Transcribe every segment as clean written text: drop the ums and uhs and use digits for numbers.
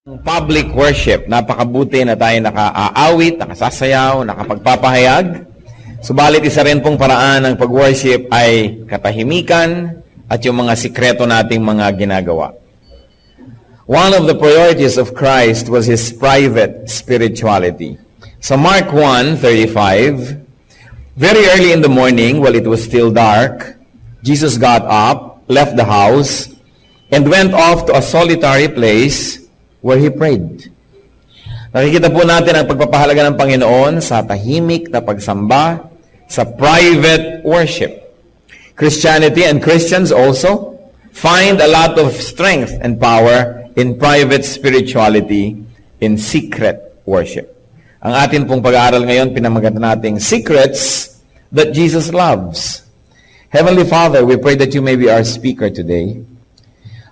Public worship, napakabuti na tayo nakaaawit, nakasasayaw, nakapagpapahayag. Subalit isa rin pong paraan ng pag-worship ay katahimikan at yung mga sikreto nating mga ginagawa. One of the priorities of Christ was His private spirituality. So Mark 1:35, very early in the morning, while it was still dark, Jesus got up, left the house, and went off to a solitary place where He prayed. Nakikita po natin ang pagpapahalaga ng Panginoon sa tahimik na pagsamba, sa private worship. Christianity and Christians also find a lot of strength and power in private spirituality, in secret worship. Ang atin pong pag-aaral ngayon, pinamagatan nating Secrets that Jesus Loves. Heavenly Father, we pray that You may be our speaker today.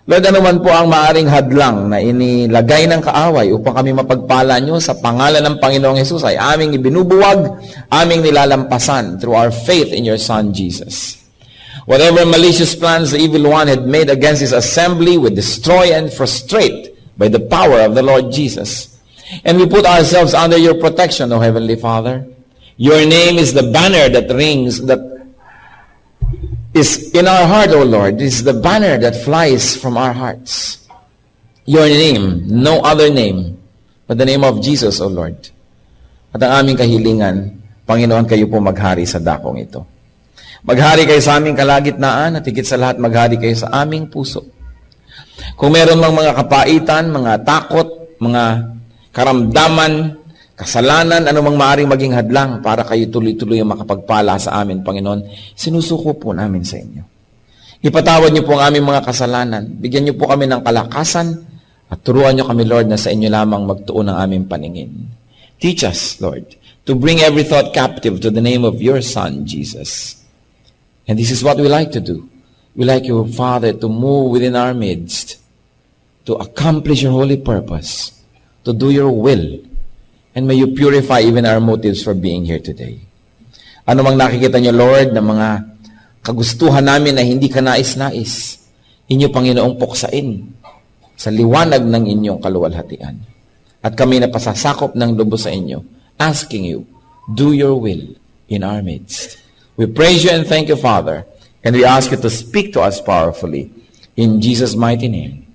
Lord, ano man po ang maaring hadlang na inilagay ng kaaway upang kami mapagpala Nyo sa pangalan ng Panginoong Hesus ay aming ibinubuwag, aming nilalampasan through our faith in Your Son, Jesus. Whatever malicious plans the evil one had made against His assembly, we destroy and frustrate by the power of the Lord Jesus. And we put ourselves under Your protection, O Heavenly Father. Your name is the banner that rings, that is in our heart, O Lord. This is the banner that flies from our hearts. Your name, no other name, but the name of Jesus, O Lord. At ang aming kahilingan, Panginoon, kayo po maghari sa dakong ito. Maghari kayo sa aming kalagitnaan at higit sa lahat, maghari kayo sa aming puso. Kung meron mang mga kapaitan, mga takot, mga karamdaman, kasalanan, anumang maaaring maging hadlang para kayo tuloy-tuloy ang makapagpala sa amin, Panginoon, sinusuko po namin sa inyo. Ipatawad niyo po ang aming mga kasalanan. Bigyan niyo po kami ng kalakasan at turuan niyo kami, Lord, na sa inyo lamang magtuon ang aming paningin. Teach us, Lord, to bring every thought captive to the name of Your Son, Jesus. And this is what we like to do. We like You, Father, to move within our midst, to accomplish Your holy purpose, to do Your will. And may You purify even our motives for being here today. Ano mang nakikita niyo, Lord, na mga kagustuhan namin na hindi ka nais-nais, inyo, Panginoong, puksain sa liwanag ng inyong kaluwalhatian. At kami na pasasakop ng lubos sa inyo, asking You, do Your will in our midst. We praise You and thank You, Father, and we ask You to speak to us powerfully. In Jesus' mighty name.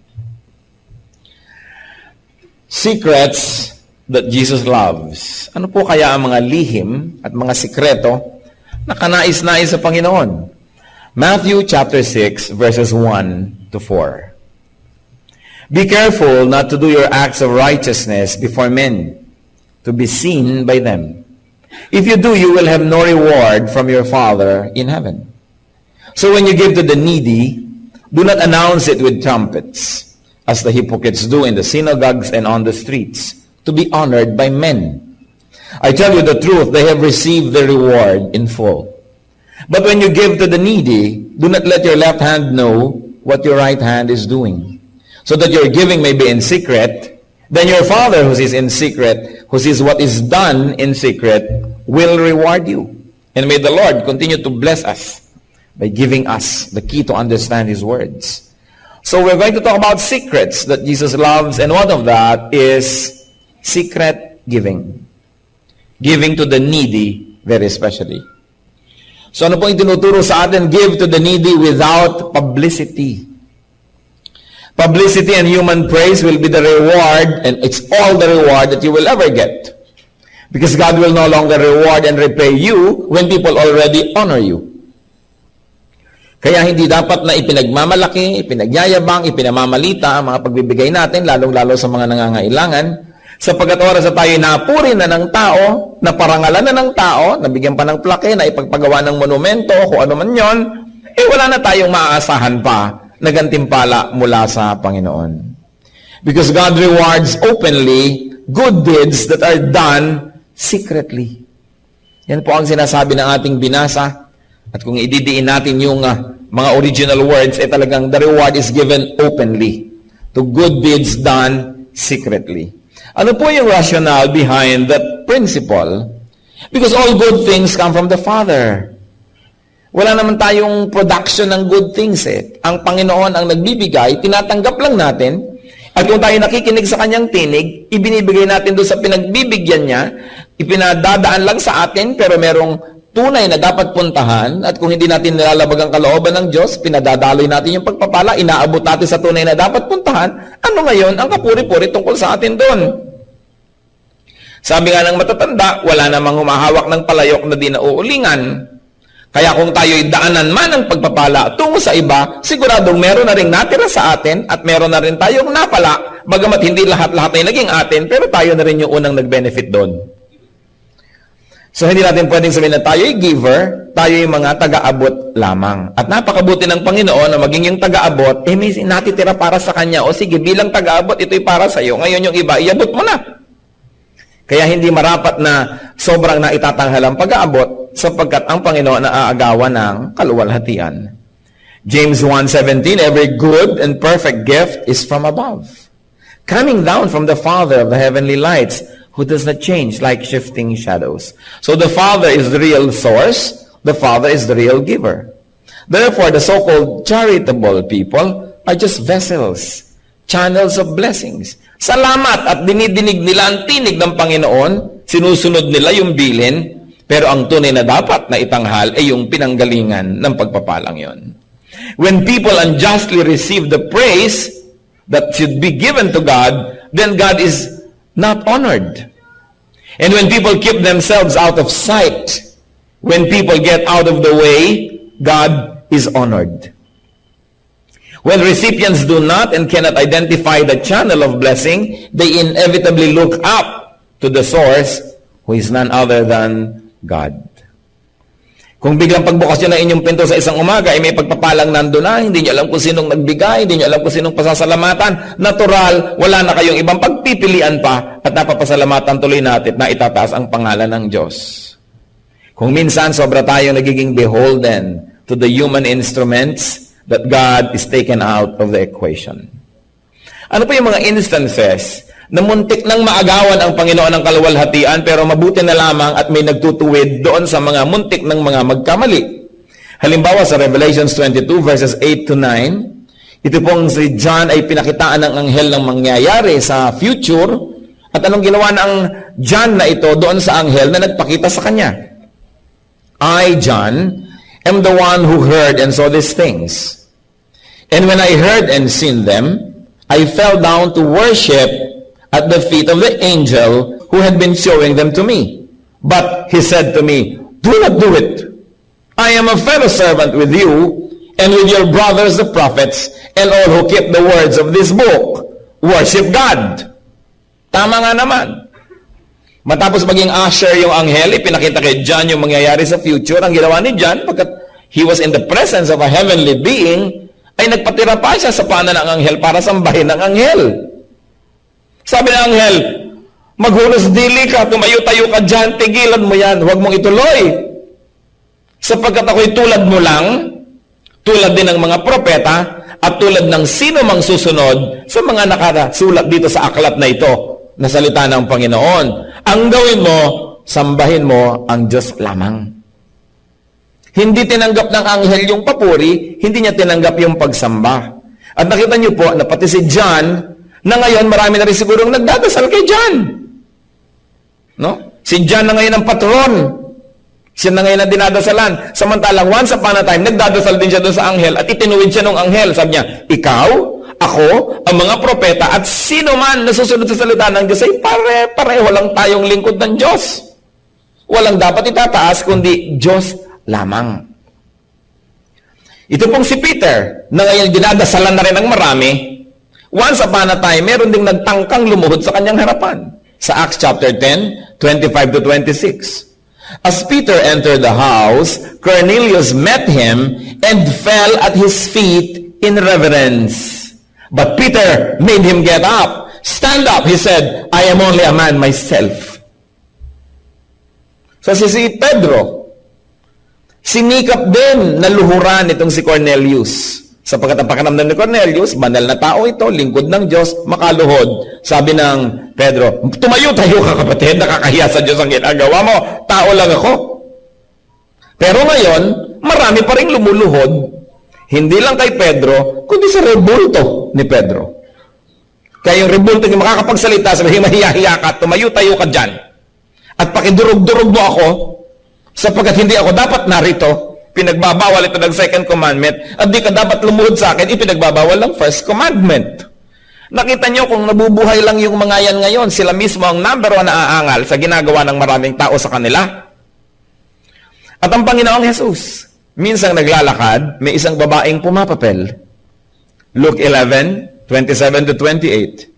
Secrets that Jesus loves. Ano po kaya ang mga lihim at mga sikreto na kanais-nais sa Panginoon? Matthew chapter 6 verses 1 to 4. Be careful not to do your acts of righteousness before men, to be seen by them. If you do, you will have no reward from your Father in heaven. So when you give to the needy, do not announce it with trumpets, as the hypocrites do in the synagogues and on the streets, to be honored by men. I tell you the truth, they have received their reward in full. But when you give to the needy, do not let your left hand know what your right hand is doing, so that your giving may be in secret. Then your Father who is in secret, who sees what is done in secret, will reward you. And may the Lord continue to bless us by giving us the key to understand His words. So we're going to talk about secrets that Jesus loves, and one of that is secret giving. Giving to the needy, very especially. So ano po yung tinuturo sa atin? Give to the needy without publicity. Publicity and human praise will be the reward, and it's all the reward that you will ever get. Because God will no longer reward and repay you when people already honor you. Kaya hindi dapat na ipinagmamalaki, ipinagyayabang, ipinamamalita ang mga pagbibigay natin, lalong-lalo sa mga nangangailangan, sapagkat oras na tayo napuri na ng tao, naparangalan na ng tao, nabigyan pa ng plake, na ipagpagawa ng monumento, kung ano man yon, wala na tayong maaasahan pa na gantimpala mula sa Panginoon. Because God rewards openly good deeds that are done secretly. Yan po ang sinasabi ng ating binasa. At kung ididiin natin yung mga original words, talagang the reward is given openly to good deeds done secretly. Ano po yung rationale behind that principle? Because all good things come from the Father. Wala naman tayong production ng good things. Ang Panginoon ang nagbibigay, tinatanggap lang natin, At kung tayo nakikinig sa kanyang tinig, ibinibigay natin doon sa pinagbibigyan niya, ipinadadaan lang sa atin, pero merong tunay na dapat puntahan, at kung hindi natin nilalabag ang kalooban ng Diyos, pinadadaloy natin yung pagpapala, inaabot natin sa tunay na dapat puntahan, ano ngayon ang kapuri-puri tungkol sa atin doon? Sabi nga ng matatanda, wala namang humahawak ng palayok na di nauulingan. Kaya kung tayo'y daanan man ng pagpapala tungo sa iba, siguradong meron na rin natira sa atin at meron na rin tayong napala, bagamat hindi lahat-lahat ay naging atin, pero tayo na rin yung unang nag-benefit doon. So hindi natin pwedeng sabihin na tayo'y giver, tayo'y mga taga-abot lamang. At napakabuti ng Panginoon na maging yung taga-abot, may natitira para sa Kanya. O sige, bilang taga-abot, ito'y para sa iyo. Ngayon yung iba, iabot mo na. Kaya hindi marapat na sobrang naitatanghal ang pag-aabot sapagkat ang Panginoon na aagawan ng kaluwalhatian. James 1:17, every good and perfect gift is from above, coming down from the Father of the heavenly lights, who does not change like shifting shadows. So the Father is the real source, the Father is the real giver. Therefore, the so-called charitable people are just vessels, channels of blessings. Salamat at dinidinig nila ang tinig ng Panginoon, sinusunod nila yung bilin, pero ang tunay na dapat na itanghal ay yung pinanggalingan ng pagpapalang yon. When people unjustly receive the praise that should be given to God, then God is not honored. And when people keep themselves out of sight, when people get out of the way, God is honored. When recipients do not and cannot identify the channel of blessing, they inevitably look up to the source, who is none other than God. Kung biglang pagbukas nyo ng inyong pinto sa isang umaga, ay may pagpapalang nandun na, hindi nyo alam kung sinong nagbigay, hindi nyo alam kung sinong pasasalamatan, natural, wala na kayong ibang pagpipilian pa, at napapasalamatan tuloy natin na itataas ang pangalan ng Diyos. Kung minsan, sobra tayong nagiging beholden to the human instruments, that God is taken out of the equation. Ano pa yung mga instances na muntik nang maagawan ang Panginoon ng kaluwalhatian pero mabuti na lamang at may nagtutuwid doon sa mga muntik ng mga magkamali? Halimbawa sa Revelations 22 verses 8 to 9, ito pong si John ay pinakitaan ng anghel ng mangyayari sa future, at anong ginawa ng John na ito doon sa anghel na nagpakita sa kanya? I, John, am the one who heard and saw these things. And when I heard and seen them, I fell down to worship at the feet of the angel who had been showing them to me. But he said to me, do not do it. I am a fellow servant with you and with your brothers the prophets and all who keep the words of this book. Worship God. Tama nga naman. Matapos maging usher yung anghel, ipinakita kay John yung mangyayari sa future. Ang ginawa ni John, pagkat he was in the presence of a heavenly being, ay nagpatira pa siya sa paanan ng anghel para sambahin ng anghel. Sabi ng anghel, maghunos dili ka, tumayo-tayo ka dyan, tigilan mo yan, huwag mong ituloy. Sapagkat ako'y tulad mo lang, tulad din ng mga propeta, at tulad ng sino mang susunod sa mga nakasulat dito sa aklat na ito, na salita ng Panginoon. Ang gawin mo, sambahin mo ang Diyos lamang. Hindi tinanggap ng anghel yung papuri, hindi niya tinanggap yung pagsamba. At nakita niyo po na pati si John, na ngayon marami na rin sigurong nagdadasal kay John. No? Si John na ngayon ang patron. Siya na ngayon ang dinadasalan. Samantalang once upon a time, nagdadasal din siya doon sa anghel at itinuwid siya ng anghel. Sabi niya, ikaw, ako, ang mga propeta, at sino man na susunod sa salita ng Diyos ay pareho lang tayong lingkod ng Diyos. Walang dapat itataas kundi Diyos lamang. Ito pong si Peter, na ngayon dinadasalan na rin ng marami, once upon a time, meron ding nagtangkang lumuhod sa kanyang harapan. Sa Acts chapter 10, 25 to 26. As Peter entered the house, Cornelius met him and fell at his feet in reverence. But Peter made him get up. Stand up, he said, I am only a man myself. So si Pedro, sinikap din na luhuran itong si Cornelius. Sapagkat ang pakiramdam ni Cornelius, banal na tao ito, lingkod ng Diyos, makaluhod. Sabi ng Pedro, tumayo-tayo ka kapatid, nakakahiya sa Diyos ang ginagawa mo. Tao lang ako. Pero ngayon, marami pa rin lumuluhod, hindi lang kay Pedro, kundi sa rebulto ni Pedro. Kaya yung rebulting yung makakapagsalita, sabihin mahiya-hiya ka, tumayo-tayo ka dyan. At pakidurog-durog mo ako, sapagkat hindi ako dapat narito, pinagbabawal ito ng second commandment, at di ka dapat lumuhod sa akin, ipinagbabawal ng first commandment. Nakita nyo kung nabubuhay lang yung mga yan ngayon, sila mismo ang number one na aangal sa ginagawa ng maraming tao sa kanila. At ang Panginoong Jesus, minsang naglalakad, may isang babaeng pumapapel. Luke 11:27 to 28.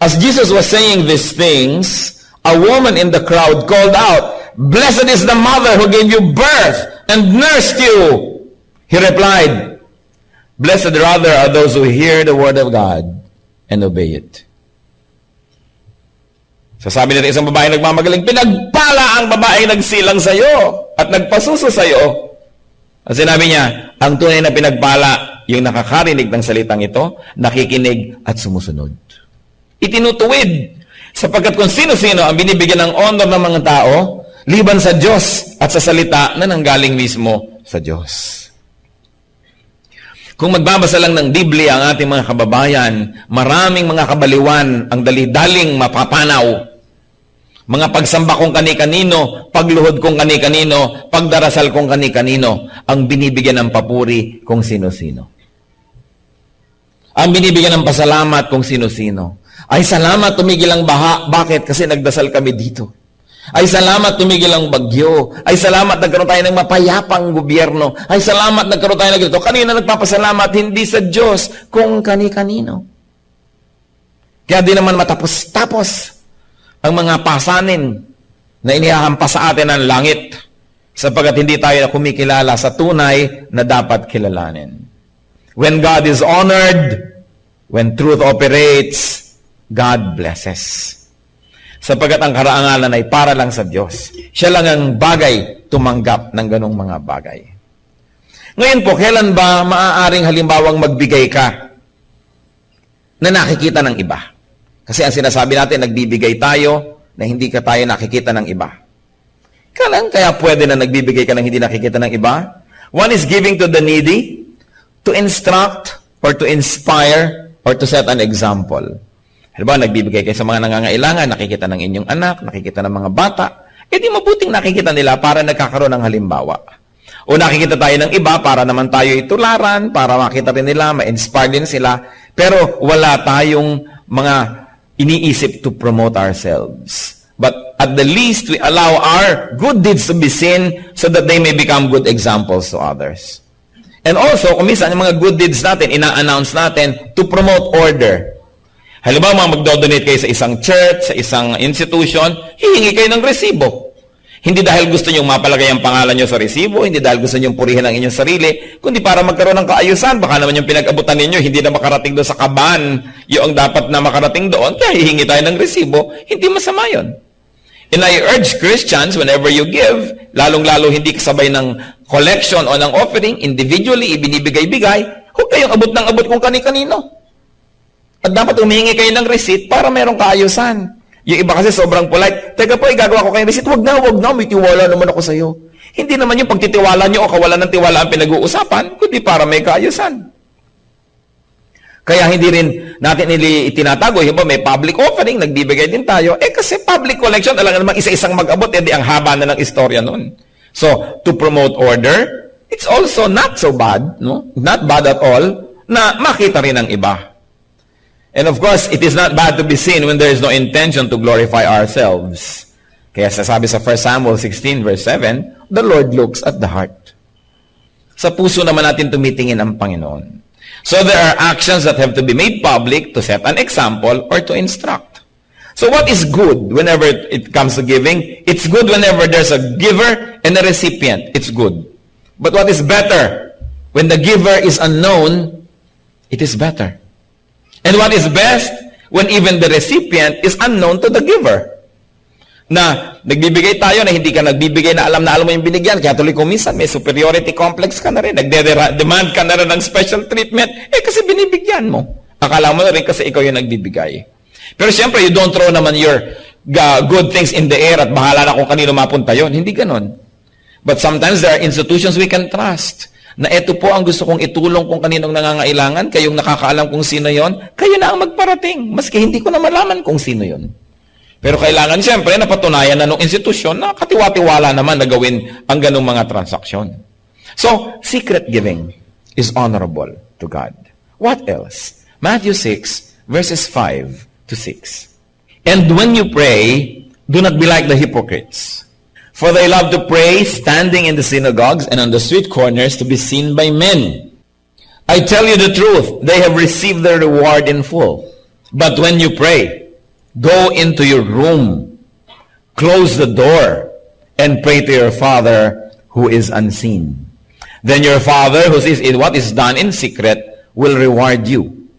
As Jesus was saying these things, a woman in the crowd called out, "Blessed is the mother who gave you birth and nursed you." He replied, "Blessed rather are those who hear the word of God and obey it." Sasabi nito isang babae nagmamagaling, pinagpala ang babae nagsilang sa iyo at nagpasuso sa iyo. At sinabi niya, ang tunay na pinagpala, yung nakakarinig ng salitang ito, nakikinig at sumusunod. Itinutuwid, sapagkat kung sino-sino ang binibigyan ng honor ng mga tao, liban sa Diyos at sa salita na nanggaling mismo sa Diyos. Kung magbabasa lang ng Biblia ang ating mga kababayan, maraming mga kabaliwan ang dali-daling mapapanaw. Mga pagsamba kong kani-kanino, pagluhod kong kani-kanino, pagdarasal kong kani-kanino, ang binibigyan ng papuri kung sino-sino. Ang binibigyan ng pasalamat kung sino-sino. Ay salamat tumigil ang baha. Bakit? Kasi nagdasal kami dito. Ay salamat tumigil ang bagyo. Ay salamat nagkaroon tayo ng mapayapang gobyerno. Ay salamat nagkaroon tayo ng ganito. Kanina nagpapasalamat hindi sa Diyos kung kani-kanino. Kaya di naman matapos-tapos ang mga pasanin na inihahampas sa atin ng langit sapagkat hindi tayo kumikilala sa tunay na dapat kilalanin. When God is honored, when truth operates, God blesses. Sapagkat ang karangalan ay para lang sa Diyos. Siya lang ang bagay tumanggap ng ganong mga bagay. Ngayon po, kailan ba maaaring halimbawang magbigay ka na nakikita ng iba? Kasi ang sinasabi natin, nagbibigay tayo na hindi ka tayo nakikita ng iba. Kaya pwede na nagbibigay ka ng hindi nakikita ng iba? One is giving to the needy, to instruct, or to inspire, or to set an example. Halimbawa, nagbibigay kayo sa mga nangangailangan, nakikita ng inyong anak, nakikita ng mga bata, di mabuting nakikita nila para nagkakaroon ng halimbawa. O nakikita tayo ng iba para naman tayo itularan, para makita rin nila, ma-inspire din sila, pero wala tayong mga iniisip to promote ourselves. But at the least, we allow our good deeds to be seen so that they may become good examples to others. And also, kung minsan, yung mga good deeds natin, ina-announce natin to promote order. Halimbawa, magdodonate kayo sa isang church, sa isang institution, hihingi kayo ng resibo. Hindi dahil gusto nyo mapalagay ang pangalan nyo sa resibo, hindi dahil gusto nyo purihin ang inyong sarili, kundi para magkaroon ng kaayusan. Baka naman yung pinag-abutan ninyo, hindi na makarating doon sa kaban, yung dapat na makarating doon, kaya hihingi tayo ng resibo, hindi masama yun. And I urge Christians, whenever you give, lalong-lalo hindi kasabay ng collection o ng offering, individually, ibinibigay-bigay, huwag kayong abot ng abot kung kani-kanino. At dapat humingi kayo ng receipt para merong kaayusan. Yung iba kasi sobrang polite, teka po, igagawa ko kayong receipt, wag na, may tiwala naman ako sa'yo. Hindi naman yung pagtitiwala nyo o kawalan ng tiwala ang pinag-uusapan, kundi para may kaayusan. Kaya hindi rin natin itinatago, may public offering, nagbibigay din tayo, kasi public collection, alam naman isa-isang mag-abot, di ang haba na ng istorya nun. So, to promote order, it's also not so bad, no? Not bad at all, na makita rin ng iba. And of course, it is not bad to be seen when there is no intention to glorify ourselves. Kaya sasabi sa 1 Samuel 16 verse 7, the Lord looks at the heart. Sa puso naman natin tumitingin ang Panginoon. So there are actions that have to be made public to set an example or to instruct. So what is good whenever it comes to giving? It's good whenever there's a giver and a recipient. It's good. But what is better? When the giver is unknown, it is better. And what is best? When even the recipient is unknown to the giver. Na nagbibigay tayo na hindi ka nagbibigay na alam mo yung binigyan. Kaya tuloy kung minsan may superiority complex ka na rin. Nagde-demand ka na rin ng special treatment. Kasi binibigyan mo. Akala mo na rin kasi ikaw yung nagbibigay. Pero siyempre, you don't throw naman your good things in the air at bahala na kung kanino mapunta yon. Hindi ganon. But sometimes there are institutions we can trust. Na ito po ang gusto kong itulong kung kaninong nangangailangan, kayong nakakaalam kung sino yon, kayo kailangan magparating. Maski hindi ko na malaman kung sino yun. Pero kailangan siyempre napatunayan na ng institusyon na katiwa-tiwala naman na gawin ang ganung mga transaksyon. So, secret giving is honorable to God. What else? Matthew 6, verses 5 to 6. And when you pray, do not be like the hypocrites. For they love to pray standing in the synagogues and on the street corners to be seen by men. I tell you the truth, they have received their reward in full. But when you pray, go into your room, close the door, and pray to your Father who is unseen. Then your Father who sees in what is done in secret will reward you.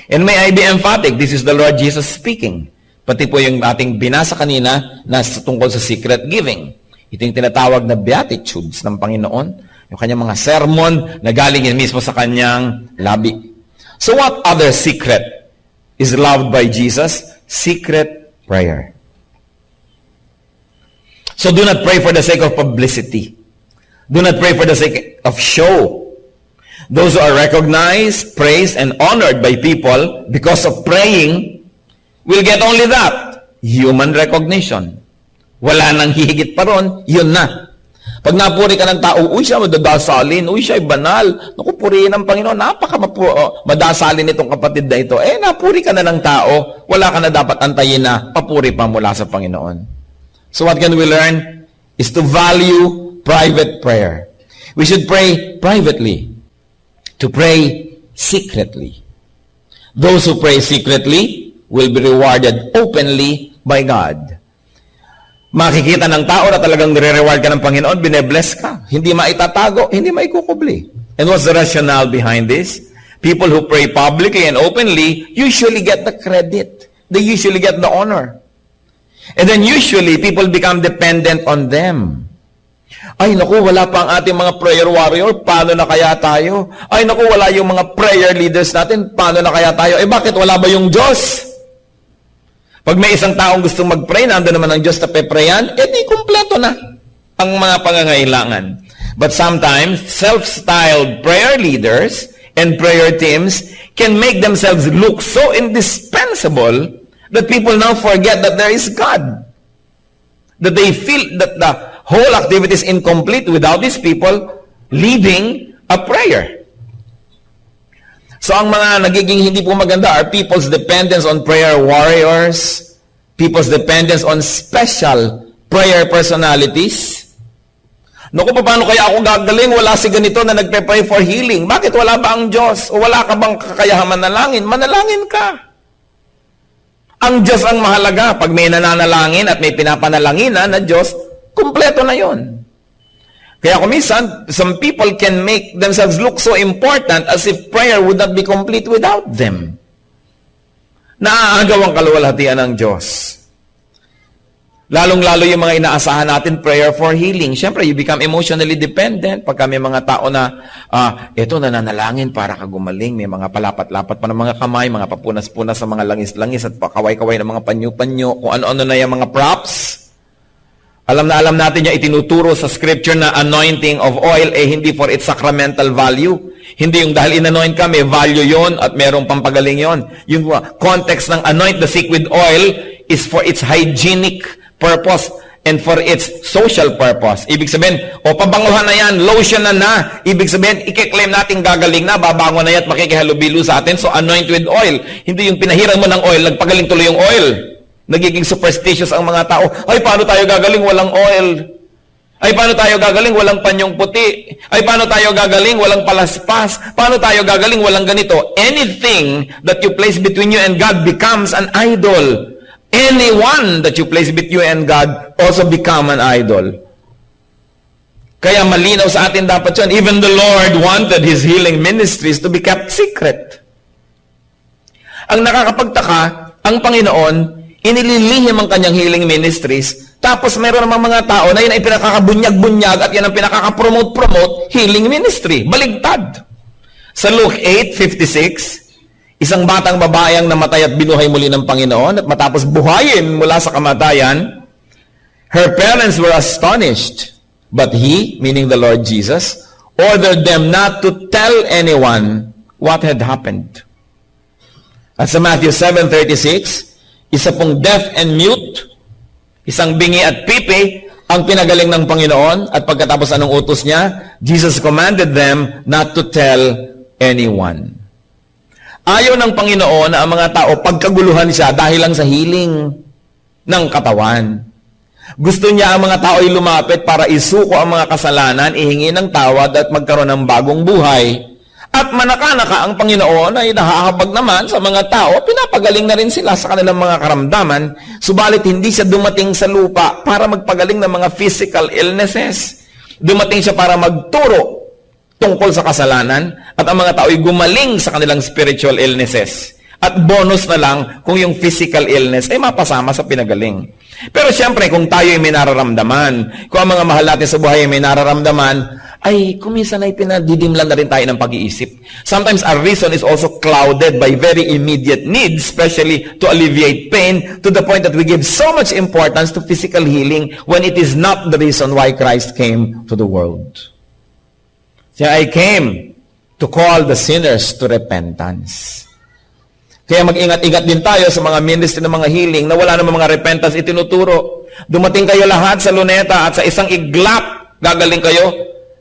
And may I be emphatic, this is the Lord Jesus speaking. Pati po yung ating binasa kanina na tungkol sa secret giving. Ito yung tinatawag na Beatitudes ng Panginoon, yung kanyang mga sermon na galing yan mismo sa kanyang labi. So what other secret is loved by Jesus? Secret prayer. So do not pray for the sake of publicity. Do not pray for the sake of show. Those who are recognized, praised, and honored by people because of praying will get only that, human recognition. Wala nang hihigit pa ron, yun na. Pag napuri ka ng tao, uy, siya madadasalin, uy, siya ay banal. Naku, purihin ng Panginoon, madasalin itong kapatid na ito. Napuri ka na ng tao, wala ka na dapat antayin na papuri pa mula sa Panginoon. So what can we learn? Is to value private prayer. We should pray privately. To pray secretly. Those who pray secretly will be rewarded openly by God. Makikita ng tao na talagang nire-reward ka ng Panginoon, bine-bless ka. Hindi maitatago, hindi maikukubli. And what's the rationale behind this? People who pray publicly and openly usually get the credit. They usually get the honor. And then usually, people become dependent on them. Ay, naku, wala pa ang ating mga prayer warrior, paano na kaya tayo? Ay, naku, wala yung mga prayer leaders natin, paano na kaya tayo? Bakit wala ba yung Diyos? Pag may isang taong gustong mag-pray, nandun naman ang Diyos na pe-prayan, di kumpleto na ang mga pangangailangan. But sometimes, self-styled prayer leaders and prayer teams can make themselves look so indispensable that people now forget that there is God. That they feel that the whole activity is incomplete without these people leading a prayer. So ang mga nagiging hindi po maganda are people's dependence on prayer warriors, people's dependence on special prayer personalities. Naku, paano kaya ako gagaling? Wala si ganito na nagpe-pray for healing. Bakit wala ba ang Diyos? O wala ka bang kakayahan manalangin? Manalangin ka. Ang Diyos ang mahalaga. Pag may nananalangin at may pinapanalangin na Diyos, kumpleto na yon. Kaya kung minsan, some people can make themselves look so important as if prayer would not be complete without them. Naaagaw ang kaluwalhatian ng Diyos. Lalong-lalo yung mga inaasahan natin, prayer for healing. Siyempre, you become emotionally dependent. Pagka may mga tao na, eto, nananalangin para ka gumaling. May mga palapat-lapat pa ng mga kamay, mga papunas-punas sa mga langis-langis at pakaway-kaway ng mga panyo-panyo, kung ano-ano na yung mga props. Alam natin yung itinuturo sa scripture na anointing of oil, hindi for its sacramental value. Hindi yung dahil in-anoint ka, may value yon at merong pampagaling yon. Yung context ng anoint the sick with oil is for its hygienic purpose and for its social purpose. Ibig sabihin, pabanguhan na yan, lotion na. Ibig sabihin, i-claim natin gagaling na, babango na yan at makikihalubilo sa atin. So anoint with oil. Hindi yung pinahiran mo ng oil, nagpagaling tuloy yung oil. Nagiging superstitious ang mga tao. Ay, paano tayo gagaling? Walang oil. Ay, paano tayo gagaling? Walang panyong puti. Ay, paano tayo gagaling? Walang palaspas. Paano tayo gagaling? Walang ganito. Anything that you place between you and God becomes an idol. Anyone that you place between you and God also become an idol. Kaya malinaw sa atin dapat yun. Even the Lord wanted His healing ministries to be kept secret. Ang nakakapagtaka, ang Panginoon, inililihim ang kanyang healing ministries, tapos meron namang mga tao na yun ay pinakakabunyag-bunyag at yan ang pinakakapromote-promote healing ministry. Baligtad. Sa Luke 8:56, isang batang babaeng namatay at binuhay muli ng Panginoon at matapos buhayin mula sa kamatayan, her parents were astonished. But He, meaning the Lord Jesus, ordered them not to tell anyone what had happened. At sa Matthew 7:36, isa pong deaf and mute, isang bingi at pipi, ang pinagaling ng Panginoon, at pagkatapos anong utos niya? Jesus commanded them not to tell anyone. Ayaw ng Panginoon na ang mga tao pagkaguluhan siya dahil lang sa healing ng katawan. Gusto niya ang mga tao ay lumapit para isuko ang mga kasalanan, ihingi ng tawad at magkaroon ng bagong buhay. At manaka-naka ang Panginoon ay nahahabag naman sa mga tao, pinapagaling na rin sila sa kanilang mga karamdaman, subalit hindi siya dumating sa lupa para magpagaling ng mga physical illnesses. Dumating siya para magturo tungkol sa kasalanan at ang mga tao ay gumaling sa kanilang spiritual illnesses. At bonus na lang kung yung physical illness ay mapasama sa pinagaling. Pero siyempre, kung tayo ay may nararamdaman, kung ang mga mahal natin sa buhay ay may nararamdaman, ay kuminsan ay pinadidimlan na rin tayo ng pag-iisip. Sometimes our reason is also clouded by very immediate needs, especially to alleviate pain, to the point that we give so much importance to physical healing when it is not the reason why Christ came to the world. So I came to call the sinners to repentance. Kaya mag-ingat-ingat din tayo sa mga ministry ng mga healing na wala namang mga repentance itinuturo. Dumating kayo lahat sa luneta at sa isang iglap, gagaling kayo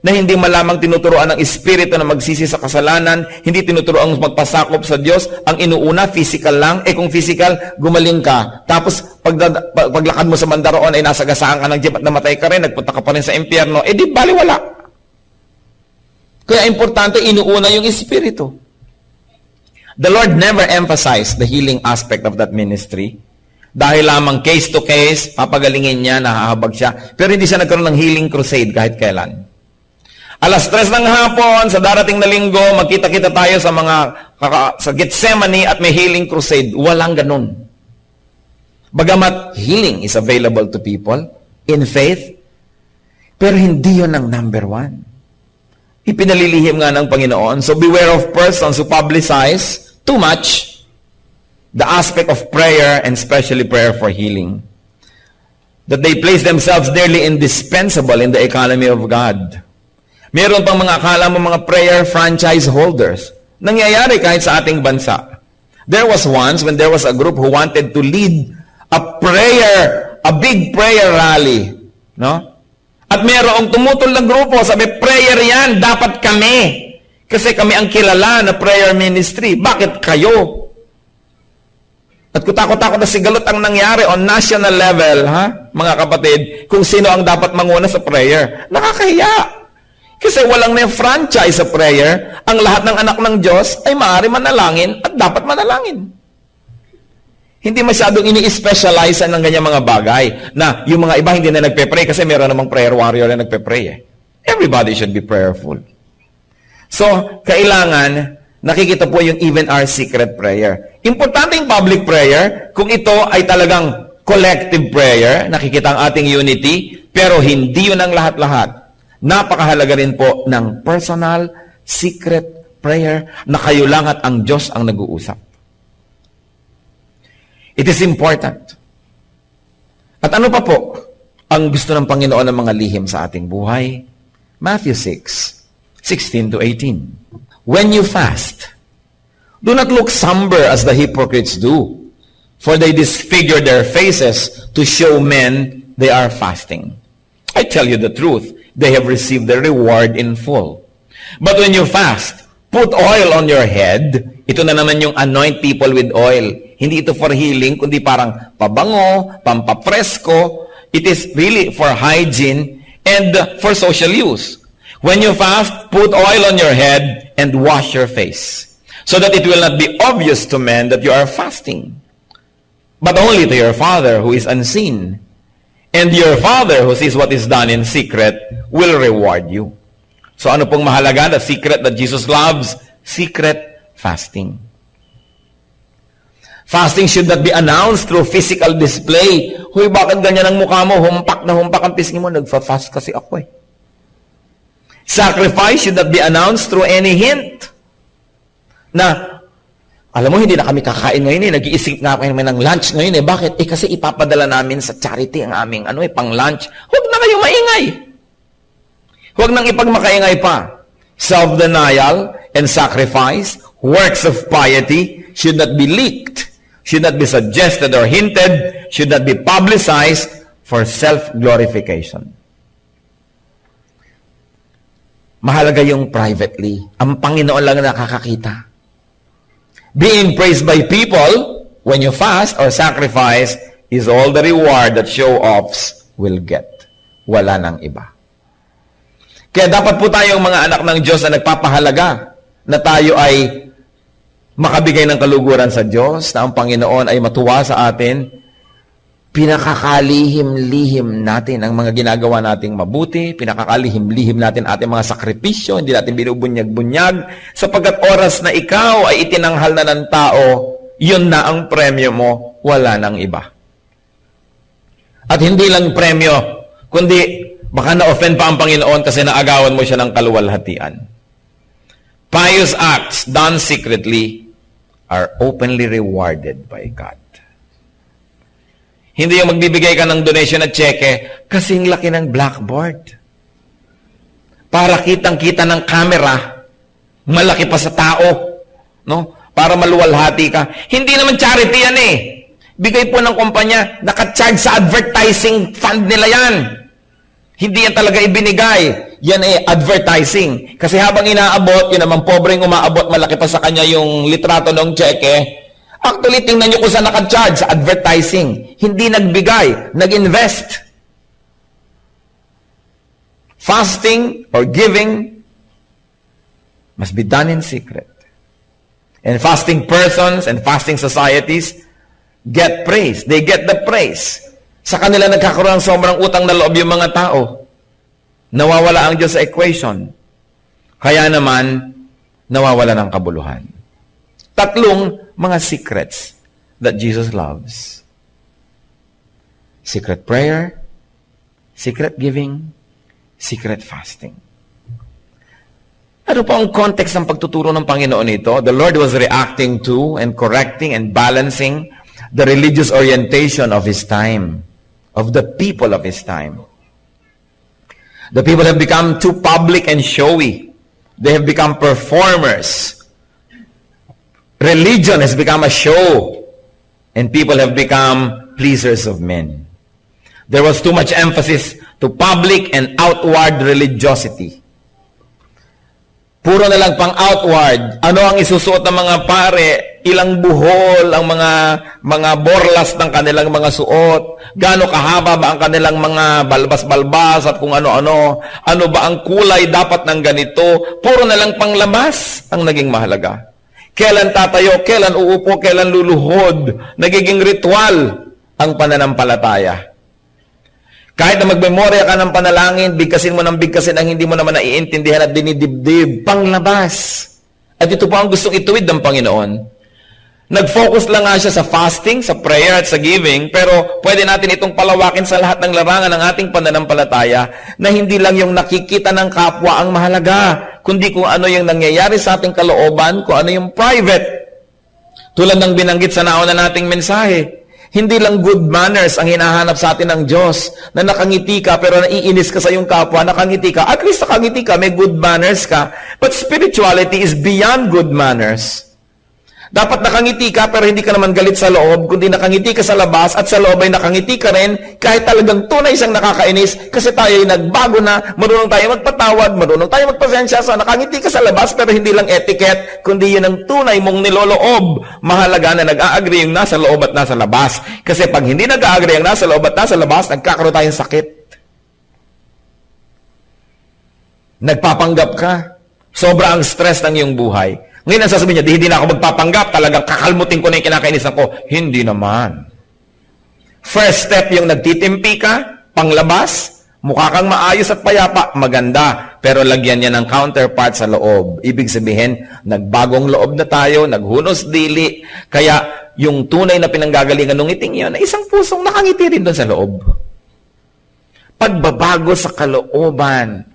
na hindi malamang tinuturoan ng Espiritu na magsisi sa kasalanan, hindi tinuturoan magpasakop sa Diyos. Ang inuuna, physical lang. Kung physical, gumaling ka. Tapos, paglakad mo sa mandaroon, ay nasagasaan ka ng jeep at namatay ka rin, nagpunta ka pa rin sa impyerno, di baliwala. Kaya importante, inuuna yung Espiritu. The Lord never emphasized the healing aspect of that ministry. Dahil lamang case to case, papagalingin niya, nahahabag siya. Pero hindi siya nagkaroon ng healing crusade kahit kailan. Alas 3 ng hapon, sa darating na linggo, magkita-kita tayo sa Gethsemane at may healing crusade. Walang ganun. Bagamat healing is available to people in faith, pero hindi yun ang number one. Ipinalilihim nga ng Panginoon. So beware of persons who publicize too much the aspect of prayer and especially prayer for healing. That they place themselves nearly indispensable in the economy of God. Meron pang mga akala mo mga prayer franchise holders. Nangyayari kahit sa ating bansa. There was once when there was a group who wanted to lead a big prayer rally. No? At mayroong tumutol na grupo, sabi, prayer yan, dapat kami. Kasi kami ang kilala na prayer ministry. Bakit kayo? At kutakot-takot na sigalot ang nangyari on national level, mga kapatid, kung sino ang dapat manguna sa prayer. Nakakahiya. Kasi walang na franchise sa prayer, ang lahat ng anak ng Diyos ay maaari manalangin at dapat manalangin. Hindi masyadong ini-specialize ng ganyan mga bagay na yung mga iba hindi na nagpe-pray kasi meron namang prayer warrior na nagpe-pray. Everybody should be prayerful. So, kailangan nakikita po yung even our secret prayer. Importante yung public prayer kung ito ay talagang collective prayer, nakikita ang ating unity, pero hindi yun ang lahat-lahat. Napakahalaga rin po ng personal, secret prayer na kayo lang at ang Diyos ang nag-uusap. It is important. At ano pa po ang gusto ng Panginoon ng mga lihim sa ating buhay? Matthew 6:16 to 18. When you fast, do not look somber as the hypocrites do, for they disfigure their faces to show men they are fasting. I tell you the truth, they have received their reward in full. But when you fast, put oil on your head. Ito na naman yung anoint people with oil. Hindi ito for healing, kundi parang pabango, pampapresko. It is really for hygiene and for social use. When you fast, put oil on your head and wash your face, so that it will not be obvious to men that you are fasting, but only to your Father who is unseen. And your Father who sees what is done in secret will reward you. So ano pong mahalaga? The secret that Jesus loves? Secret fasting. Fasting should not be announced through physical display. Huy, bakit ganyan ang mukha mo? Humpak na humpak ang pisngi mo. Nagfa-fast kasi ako eh. Sacrifice should not be announced through any hint. Na, alam mo, hindi na kami kakain ngayon eh. Nag-iisip nga kami ng lunch ngayon eh. Bakit? Kasi ipapadala namin sa charity ang aming pang-lunch. Huwag na kayo maingay. Huwag nang ipagmakaingay pa. Self-denial and sacrifice, works of piety, should not be leaked, should not be suggested or hinted, should not be publicized for self-glorification. Mahalaga yung privately. Ang Panginoon lang nakakakita. Being praised by people when you fast or sacrifice is all the reward that show-offs will get. Wala nang iba. Kaya dapat po tayong mga anak ng Diyos na nagpapahalaga na tayo ay makabigay ng kaluguran sa Diyos, na ang Panginoon ay matuwa sa atin. Pinakakalihim-lihim natin ang mga ginagawa nating mabuti, pinakakalihim-lihim natin ating mga sakripisyo, hindi natin binubunyag-bunyag, sapagkat oras na ikaw ay itinanghal na ng tao, yun na ang premyo mo, wala nang iba. At hindi lang premyo, kundi baka na-offend pa ang Panginoon kasi naagawan mo siya ng kaluwalhatian. Pious acts done secretly are openly rewarded by God. Hindi yung magbibigay ka ng donation at cheque kasing laki ng blackboard. Para kitang-kita ng camera, malaki pa sa tao, no? Para maluwalhati ka. Hindi naman charity yan eh. Bigay po ng kumpanya, naka-charge sa advertising fund nila yan. Hindi yan talaga ibinigay. Yan ay advertising. Kasi habang inaabot, yun naman pobreng umaabot, malaki pa sa kanya yung litrato ng cheque. Actually, tingnan nyo kung saan naka-charge sa advertising. Hindi nagbigay, nag-invest. Fasting or giving must be done in secret. And fasting persons and fasting societies get praise. They get the praise. Sa kanila nagkakaroon ng sobrang utang na loob yung mga tao. Nawawala ang Diyos sa equation. Kaya naman, nawawala ng kabuluhan. Tatlong mga secrets that Jesus loves. Secret prayer, secret giving, secret fasting. Ano po ang context ng pagtuturo ng Panginoon ito? The Lord was reacting to and correcting and balancing the religious orientation of His time, of the people of His time. The people have become too public and showy. They have become performers. Religion has become a show. And people have become pleasers of men. There was too much emphasis to public and outward religiosity. Puro na lang pang outward. Ano ang isusuot ng mga pare? Ilang buhol ang mga borlas ng kanilang mga suot? Gaano kahaba ba ang kanilang mga balbas-balbas at kung ano-ano? Ano ba ang kulay dapat ng ganito? Puro na lang pang labas ang naging mahalaga. Kailan tatayo, kailan uupo, kailan luluhod. Nagiging ritual ang pananampalataya. Kahit na magmemorya ka ng panalangin, bigkasin mo ng bigkasin ang hindi mo naman naiintindihan at dinidibdib, panglabas. At ito po ang gustong ituwid ng Panginoon. Nag-focus lang nga siya sa fasting, sa prayer at sa giving, pero pwede natin itong palawakin sa lahat ng larangan ng ating pananampalataya na hindi lang yung nakikita ng kapwa ang mahalaga, kundi kung ano yung nangyayari sa ating kalooban, kung ano yung private. Tulad ng binanggit sa nauna nating mensahe. Hindi lang good manners ang hinahanap sa atin ng Diyos, na nakangiti ka pero naiinis ka sa iyong kapwa, nakangiti ka. At least nakangiti ka, may good manners ka. But spirituality is beyond good manners. Dapat nakangiti ka pero hindi ka naman galit sa loob, kundi nakangiti ka sa labas at sa loob ay nakangiti ka rin kahit talagang tunay siyang nakakainis kasi tayo ay nagbago na, marunong tayo magpatawad, marunong tayo magpasensya, so nakangiti ka sa labas pero hindi lang etiquette, kundi yun ang tunay mong niloloob. Mahalaga na nag-a-agree yung nasa loob at nasa labas. Kasi pag hindi nag-a-agree yung nasa loob at nasa labas, nagkakaroon tayong sakit. Nagpapanggap ka. Sobra ang stress ng iyong buhay. Ngayon ang sasabihin niya, hindi na ako magpapanggap, talagang kakalmutin ko na yung kinakainisan ko. Hindi naman. First step yung nagtitimpi ka, panglabas, mukha kang maayos at payapa, maganda. Pero lagyan niya ng counterpart sa loob. Ibig sabihin, nagbagong loob na tayo, naghunos dili. Kaya yung tunay na pinanggagalingan ng ngiting yun, na isang pusong nakangiti rin doon sa loob. Pagbabago sa kalooban.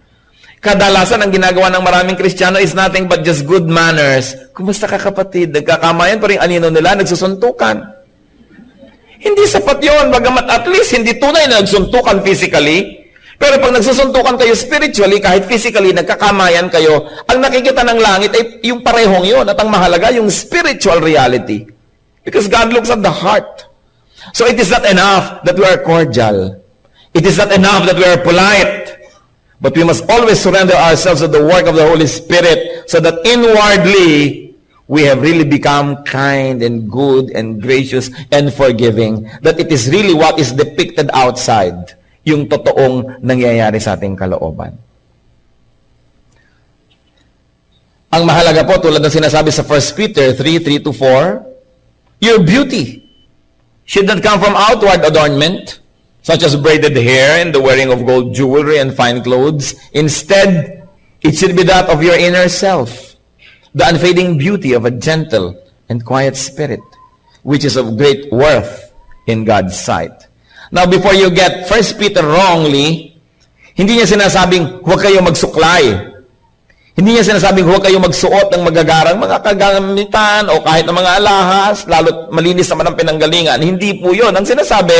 Kadalasan ang ginagawa ng maraming Kristiyano is nothing but just good manners. Kumusta ka kapatid? Nagkakamayan pa rin anino nila, nagsusuntukan. Hindi sapat yun, bagamat at least hindi tunay na nagsuntukan physically. Pero pag nagsusuntukan kayo spiritually, kahit physically, nagkakamayan kayo, ang nakikita ng langit ay yung parehong yun. At ang mahalaga, yung spiritual reality. Because God looks at the heart. So it is not enough that we are cordial. It is not enough that we are polite. But we must always surrender ourselves to the work of the Holy Spirit so that inwardly, we have really become kind and good and gracious and forgiving. That it is really what is depicted outside, yung totoong nangyayari sa ating kalooban. Ang mahalaga po, tulad ng sinasabi sa 1 Peter 3:3-4, your beauty should not come from outward adornment, such as braided hair and the wearing of gold jewelry and fine clothes. Instead, it should be that of your inner self, the unfading beauty of a gentle and quiet spirit, which is of great worth in God's sight. Now, before you get 1 Peter wrongly, hindi niya sinasabing huwag kayo magsuklay. Hindi niya sinasabing huwag kayo magsuot ng magagarang mga kagamitan o kahit ng mga alahas, lalo't malinis naman ang pinanggalingan. Hindi po yun. Ang sinasabi,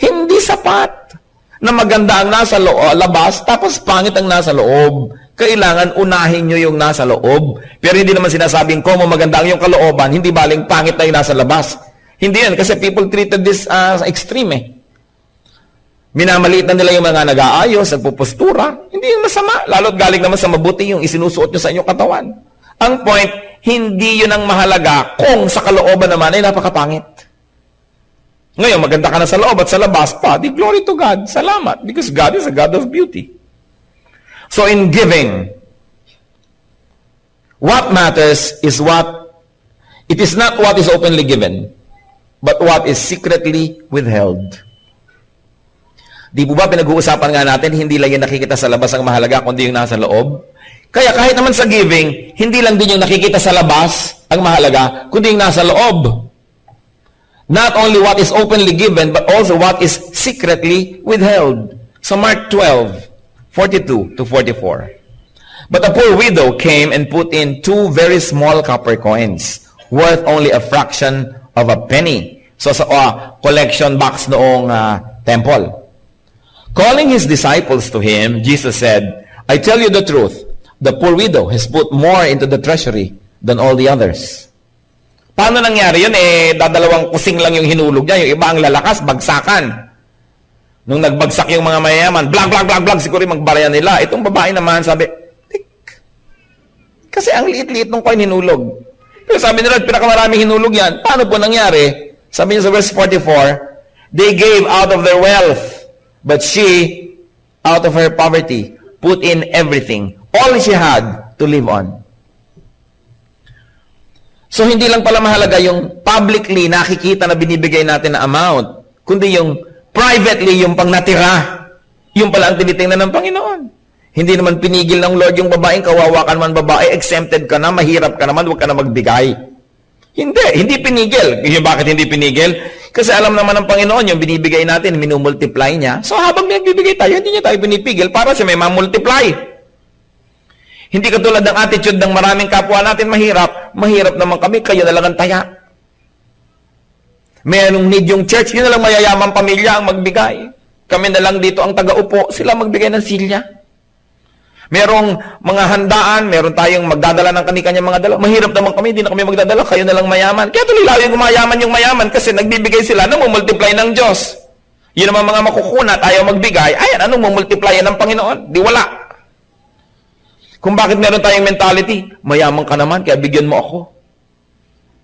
hindi sapat na maganda ang nasa labas, tapos pangit ang nasa loob. Kailangan unahin nyo yung nasa loob. Pero hindi naman sinasabing, kung maganda ang yung kalooban, hindi baling pangit na yung nasa labas. Hindi yan, kasi people treated this as extreme eh. Minamaliit na nila yung mga nag-aayos, nagpupustura. Hindi yung masama. Lalo't galing naman sa mabuti yung isinusuot nyo sa inyong katawan. Ang point, hindi yun ang mahalaga kung sa kalooban naman ay napakapangit. Ngayon, maganda ka na sa loob at sa labas pa. Di glory to God. Salamat. Because God is a God of beauty. So in giving, what matters is it is not what is openly given, but what is secretly withheld. Di po ba pinag-uusapan nga natin, hindi lang yung nakikita sa labas ang mahalaga, kundi yung nasa loob? Kaya kahit naman sa giving, hindi lang din yung nakikita sa labas ang mahalaga, kundi yung nasa loob. Not only what is openly given, but also what is secretly withheld. So Mark 12:42-44. But a poor widow came and put in 2 very small copper coins, worth only a fraction of a penny. So sa collection box noong temple. Calling his disciples to him, Jesus said, I tell you the truth, the poor widow has put more into the treasury than all the others. Paano nangyari yun? Dadalawang kusing lang yung hinulog niya, yung iba ang lalakas, bagsakan. Nung nagbagsak yung mga mayayaman, blag, siguro yung magbarya nila. Itong babae naman, sabi, tik. Kasi ang liit-liit nung coin hinulog. Pero sabi nila, pinakamaraming hinulog yan. Paano po nangyari? Sabi niya sa verse 44, they gave out of their wealth, but she, out of her poverty, put in everything, all she had to live on. So, hindi lang pala mahalaga yung publicly nakikita na binibigay natin na amount, kundi yung privately, yung pang natira, yung pala ang tinitingnan ng Panginoon. Hindi naman pinigil ng Lord yung babaeng, kawawa ka naman babae, exempted ka na, mahirap ka naman, huwag ka na magbigay. Hindi pinigil. Yung bakit hindi pinigil? Kasi alam naman ng Panginoon, yung binibigay natin, minumultiply niya. So habang nagbibigay tayo, hindi niya tayo pinipigil para sa may mamultiply. Hindi katulad ng attitude ng maraming kapwa natin mahirap. Mahirap naman kami, kayo na lang ang taya. May anong need yung church, yun na lang mayayamang pamilya ang magbigay. Kami na lang dito ang taga-upo, sila magbigay ng silya. Merong mga handaan, meron tayong magdadala ng kani-kanyang mga dala. Mahirap naman kami, hindi na kami magdadala, kayo na lang mayaman. Kaya tuloy lalo yung mayaman yung mayaman kasi nagbibigay sila, anong multiply ng Diyos? Yun naman mga makukunat, ayaw magbigay, ayan, anong multiply ng Panginoon? Di wala. Kung bakit meron tayong mentality, mayaman ka naman, kaya bigyan mo ako.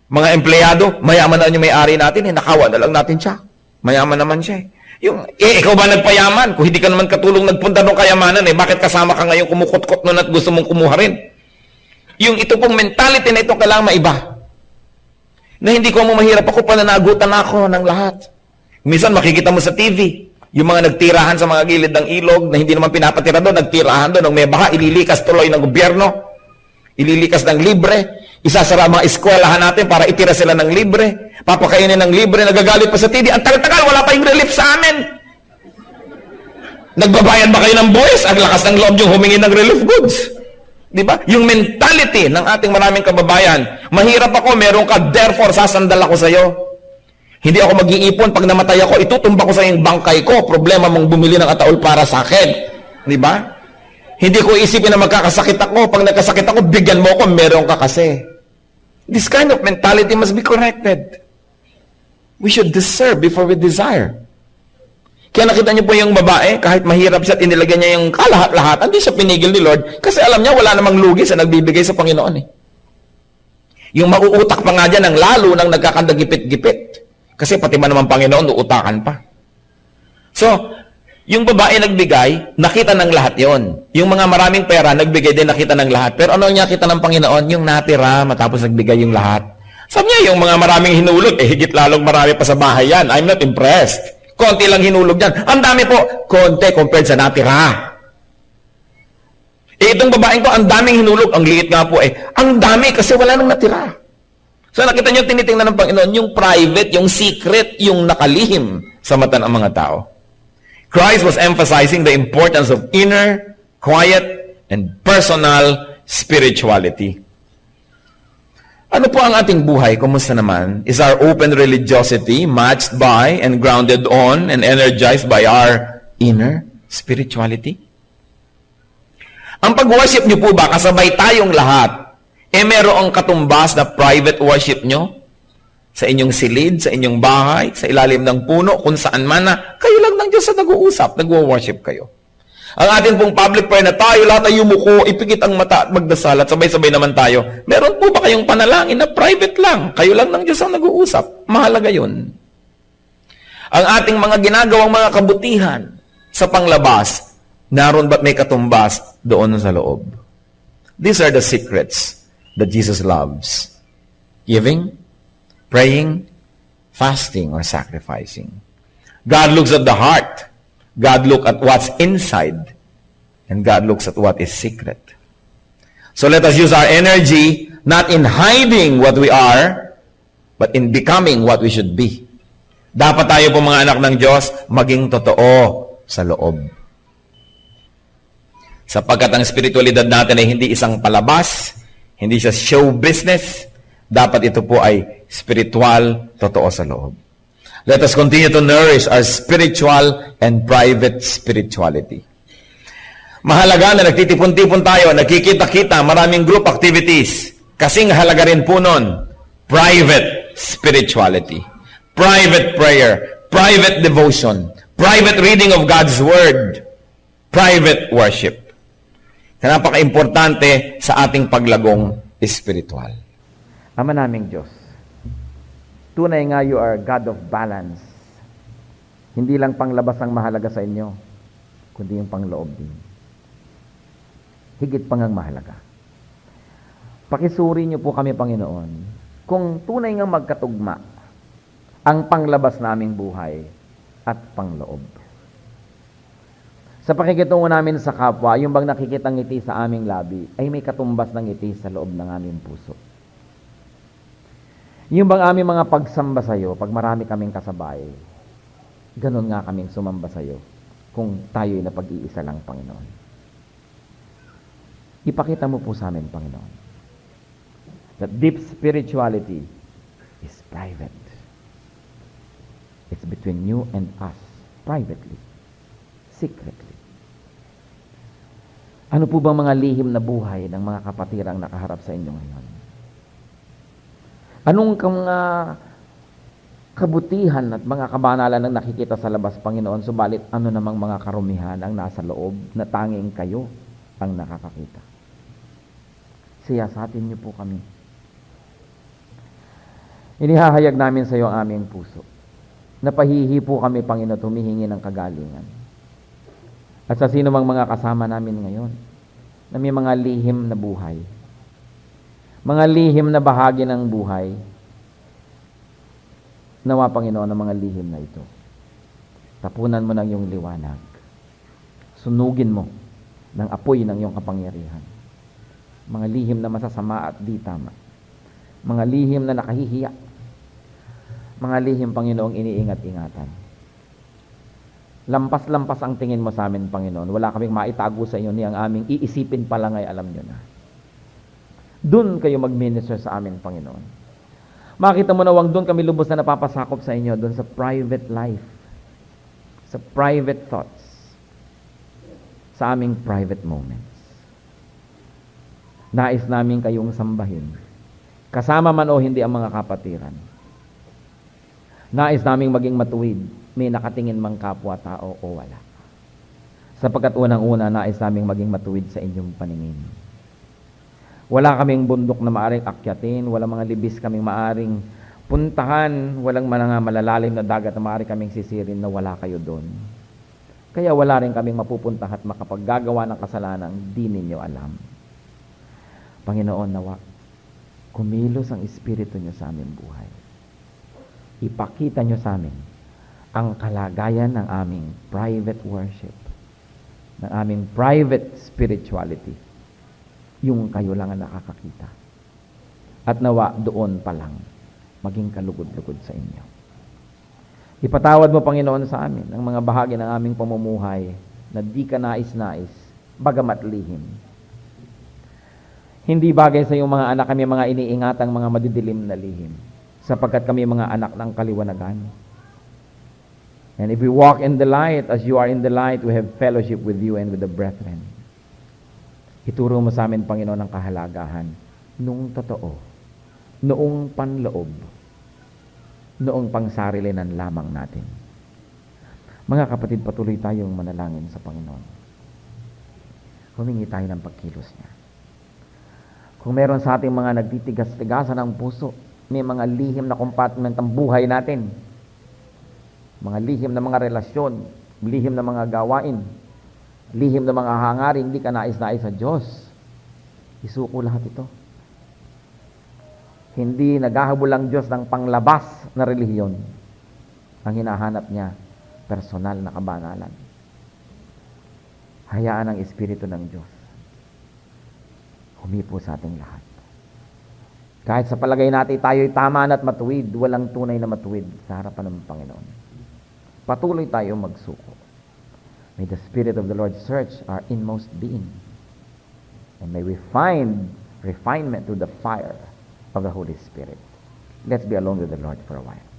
Mga empleyado, mayaman na yung may-ari natin, nakawa na lang natin siya. Mayaman naman siya ikaw ba nagpayaman? Kung hindi ka naman katulong nagpunta ng kayamanan, bakit kasama ka ngayon kumukot-kot nun at gusto mong kumuha rin? Yung ito pong mentality na ito kailangan maiba. Na hindi ko mo mahirap ako, pananagutan ako ng lahat. Minsan makikita mo sa TV, yung mga nagtirahan sa mga gilid ng ilog na hindi naman pinapatira doon, nagtirahan doon, nung may baha, ililikas tuloy ng gobyerno, ililikas ng libre, isasara mga eskwelahan natin para itira sila ng libre, papakainin ng libre, nagagalit pa sa TV, ang tagal-tagal, wala pa yung relief sa amin. Nagbabayad ba kayo ng buwis? Ang lakas ng loob yung humingi ng relief goods. Di ba? Yung mentality ng ating maraming kababayan, mahirap ako, meron ka, therefore sasandal ako sa'yo. Hindi ako mag-iipon, pag namatay ako, itutumba ko sa yung bangkay ko, problema mong bumili ng ataol para sa akin. Di ba? Hindi ko isipin na magkakasakit ako. Pag nagkasakit ako, bigyan mo ako, meron ka kasi. This kind of mentality must be corrected. We should deserve before we desire. Kaya nakita niyo po yung babae, kahit mahirap siya at inilagyan niya yung kalahat-lahat, hindi siya pinigil ni Lord kasi alam niya wala namang lugi sa nagbibigay sa Panginoon eh. Yung mauutak pa nga dyan ng lalo nang nagkakandagipit-gipit. Kasi pati ba naman Panginoon, uutakan pa. So, yung babae nagbigay, nakita ng lahat yon. Yung mga maraming pera, nagbigay din, nakita ng lahat. Pero ano niya kita ng Panginoon? Yung natira, matapos nagbigay yung lahat. Sabi niya, yung mga maraming hinulog, higit lalong marami pa sa bahay yan. I'm not impressed. Konti lang hinulog yan. Ang dami po, konti compared sa natira. Itong babaeng ko, ang daming hinulog. Ang liit nga po ang dami kasi wala nang natira. So nakita niyo, tinitingnan ng Panginoon, yung private, yung secret, yung nakalihim sa mata ng mga tao. Christ was emphasizing the importance of inner, quiet, and personal spirituality. Ano po ang ating buhay? Kumusta naman? Is our open religiosity matched by and grounded on and energized by our inner spirituality? Ang pag-worship niyo po ba, kasabay tayong lahat, merong katumbas na private worship niyo? Sa inyong silid, sa inyong bahay, sa ilalim ng puno, kung saan man na, kayo lang ng Diyos sa nag-uusap, nag-worship kayo. Ang atin pong public prayer na tayo, lahat ay yumuko, ipikit ang mata at magdasal at sabay-sabay naman tayo. Meron po ba kayong panalangin na private lang? Kayo lang ng Diyos ang nag-uusap. Mahalaga yun. Ang ating mga ginagawang mga kabutihan sa panglabas, naroon ba't may katumbas doon sa loob? These are the secrets that Jesus loves. Giving, praying, fasting, or sacrificing. God looks at the heart. God looks at what's inside. And God looks at what is secret. So let us use our energy not in hiding what we are, but in becoming what we should be. Dapat tayo po mga anak ng Diyos, maging totoo sa loob. Sapagkat ang spiritualidad natin ay hindi isang palabas, hindi siya show business, dapat ito po ay spiritual, totoo sa loob. Let us continue to nourish our spiritual and private spirituality. Mahalaga na nagtitipon-tipon tayo, nagkikita-kita, maraming group activities. Kasing halaga rin po nun, private spirituality, private prayer, private devotion, private reading of God's Word, private worship. Kaya napaka-importante sa ating paglagong espiritual. Ama naming Diyos, tunay nga you are God of balance. Hindi lang panglabas ang mahalaga sa inyo, kundi yung pangloob din. Higit pang ang mahalaga. Pakisuri niyo po kami, Panginoon, kung tunay nga magkatugma ang panglabas naming buhay at pangloob. Sa pakikitungo namin sa kapwa, yung bang nakikitang ngiti sa aming labi, ay may katumbas ng ngiti sa loob ng aming puso. Yung bang aming mga pagsamba sa iyo, pag marami kaming kasabay, ganun nga kaming sumamba sa iyo kung tayo'y napag-iisa lang, Panginoon. Ipakita mo po sa amin, Panginoon, that deep spirituality is private. It's between you and us, privately, secretly. Ano po bang mga lihim na buhay ng mga kapatirang nakaharap sa inyo ngayon? Anong mga kabutihan at mga kabanalan ang nakikita sa labas, Panginoon, subalit ano namang mga karumihan ang nasa loob na tanging kayo ang nakakakita? Siyasatin niyo po kami. Inihahayag namin sa iyo ang aming puso. Napahihi po kami, Panginoon, humihingi ng kagalingan. At sa sino mang mga kasama namin ngayon na may mga lihim na buhay, mga lihim na bahagi ng buhay, nawa, Panginoon, ang mga lihim na ito. Tapunan mo ng iyong liwanag. Sunugin mo ng apoy ng iyong kapangyarihan. Mga lihim na masasama at di tama. Mga lihim na nakahihiya. Mga lihim, Panginoong, iniingat-ingatan. Lampas-lampas ang tingin mo sa amin, Panginoon. Wala kaming maitago sa inyo, ni ang aming iisipin pa lang ay alam nyo na. Doon kayo mag-minister sa amin, Panginoon. Makita mo na wag doon kami lubos na napapasakop sa inyo, doon sa private life, sa private thoughts, sa aming private moments. Nais namin kayong sambahin, kasama man o hindi ang mga kapatiran. Nais naming maging matuwid, may nakatingin mang kapwa-tao o wala. Sapagkat unang-una, nais naming maging matuwid sa inyong paningin. Wala kaming bundok na maaring akyatin, wala mga libis kaming maaring puntahan, walang mga malalalim na dagat na maaring kaming sisirin na wala kayo doon. Kaya wala rin kaming mapupuntahan at makapaggagawa ng kasalanan di ninyo alam. Panginoon, nawa, kumilos ang Espiritu niyo sa aming buhay. Ipakita niyo sa amin ang kalagayan ng aming private worship, ng aming private spirituality. Yung kayo lang ang nakakakita. At nawa, doon pa lang, maging kalugod-lugod sa inyo. Ipatawad mo, Panginoon, sa amin ang mga bahagi ng aming pamumuhay na di ka nais-nais, bagamat lihim. Hindi bagay sa iyong mga anak kami mga iniingatang mga madidilim na lihim, sapagkat kami mga anak ng kaliwanagan. And if we walk in the light, as you are in the light, we have fellowship with you and with the brethren. Ituro mo sa amin, Panginoon, ang kahalagahan nung totoo, noong panloob, noong pangsarilinan lamang natin. Mga kapatid, patuloy tayong manalangin sa Panginoon. Humingi tayo ng pagkilos niya. Kung meron sa ating mga nagtitigas-tigasan ng puso, may mga lihim na compartment ang buhay natin, mga lihim na mga relasyon, lihim na mga gawain, lihim na mga hangarin, hindi ka nais-nais sa Diyos, isuko lahat ito. Hindi naghahabol ang Diyos ng panglabas na relihiyon. Ang hinahanap niya, personal na kabanalan. Hayaan ang Espiritu ng Diyos humipo sa ating lahat. Kahit sa palagay natin tayo'y tama at matuwid, walang tunay na matuwid sa harapan ng Panginoon. Patuloy tayo magsuko. May the Spirit of the Lord search our inmost being. And may we find refinement through the fire of the Holy Spirit. Let's be alone with the Lord for a while.